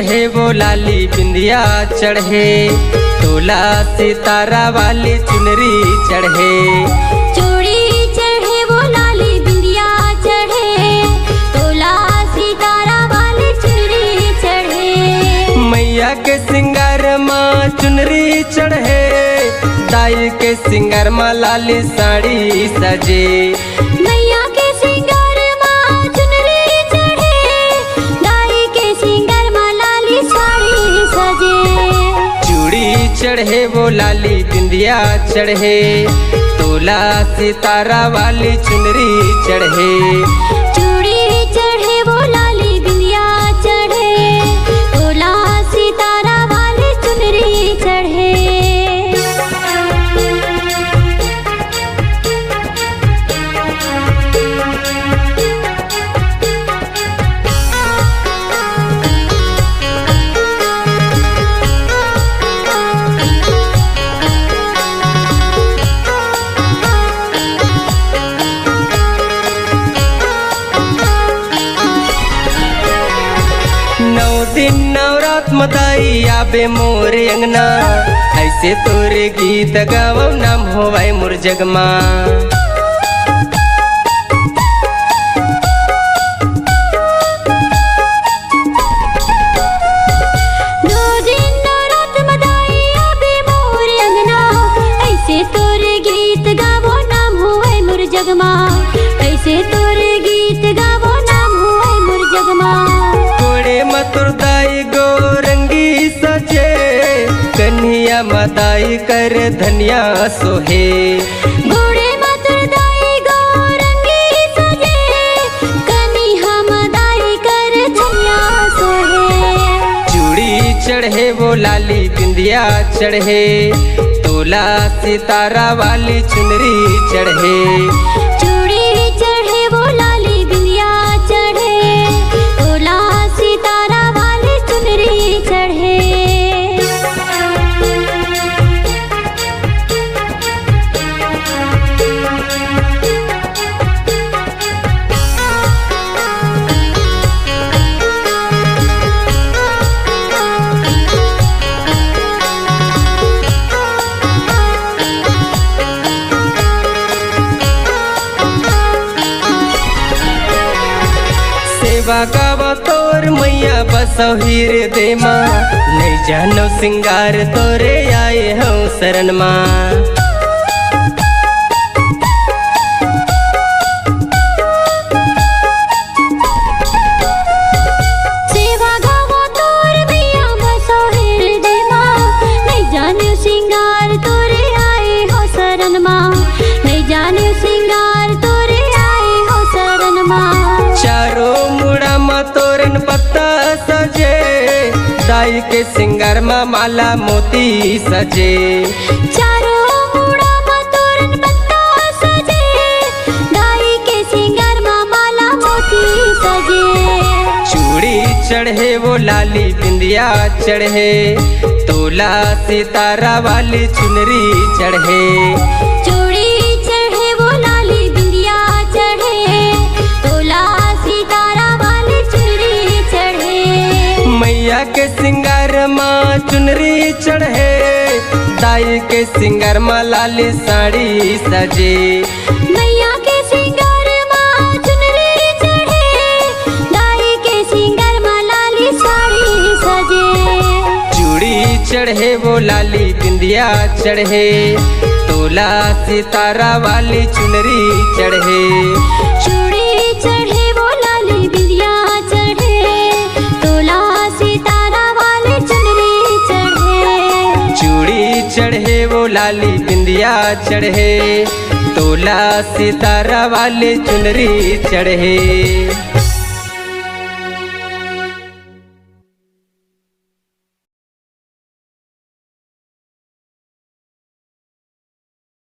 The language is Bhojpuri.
चढ़े वो लाली बिंदिया चढ़े, तोला सितारा वाली चुनरी चढ़े। चूड़ी चढ़े वो लाली बिंदिया चढ़े, तोला सितारा वाली चुनरी चढ़े। मैया के सिंगार माँ चुनरी चढ़े, दाई के सिंगार माँ लाली साड़ी सजे। मैया के सिंगार माँ चुनरी चढ़े, दाई के सिंगार माँ लाली साड़ी सजे। चूड़ी चढ़े वो लाली बिंदिया चढ़े, तोला सितारा वाली चुनरी चढ़े। चूड़ी चढ़े वो लाली बिंदिया चढ़े, तोला सितारा वाली चुनरी चढ़े। दिन नवरात मताई आबे मोर अंगना, ऐसे तोरे गीत गावो नाम होवाय मोर जगमा। दो दिन नवरात मताई आबे मोर अंगना, ऐसे तोरे गीत गावो नाम होवाय मोर जगमा। ऐसे तोरे गीत गावो नाम होवाय मोर जगमा। मतुर दाई गोरंगी सजे, कन्हैया मदाई कर धनिया सोहे। घोड़े मतुर दाई गोरंगी सजे, कन्हैया मदाई कर धनिया सोहे। चूड़ी चढ़े वो लाली बिंदिया चढ़े, तोला सितारा वाली चुनरी चढ़े। चूड़ी चढ़े वो लाली बिंदिया चढ़े, तोला सितारा वाली चुनरी चढ़े। सेवा गावा तोर मैया बसौ हृदय माँ, नहीं जानो सिंगार तोरे आए हो शरण माँ। सेवा गावा तोर मैया बसौ हृदय माँ, नहीं जाने सिंगार तोरे आए हो शरण माँ। नहीं जाने सिंगार तोरे आए हो शरण माँ। चारों मुड़ा माँ तोरन पत्ता सजे, दाई के सिंगार माँ माला मोती सजे। चारों मुड़ा माँ तोरन पत्ता सजे, दाई के सिंगार माँ माला मोती सजे। चूड़ी चढ़े वो लाली बिंदिया चढ़े, तोला सितारा वाली चुनरी चढ़े। चूड़ी चढ़े वो लाली बिंदिया चढ़े, तोला सितारा वाली चुनरी चढ़े। मैया के सिंगार माँ चुनरी चढ़े, दाई के सिंगार माँ लाली साड़ी सजे। मैया के सिंगार माँ चुनरी चढ़े, दाई के सिंगार माँ लाली साड़ी सजे। चूड़ी चढ़े वो लाली बिंदिया चढ़े, तोला सितारा वाली चुनरी चढ़े। चूड़ी चढ़े वो लाली बिंदिया चढ़े, तोला सितारा वाली चुनरी चढ़े। चूड़ी चढ़े वो लाली बिंदिया चढ़े, तोला सितारा वाली चुनरी चढ़े।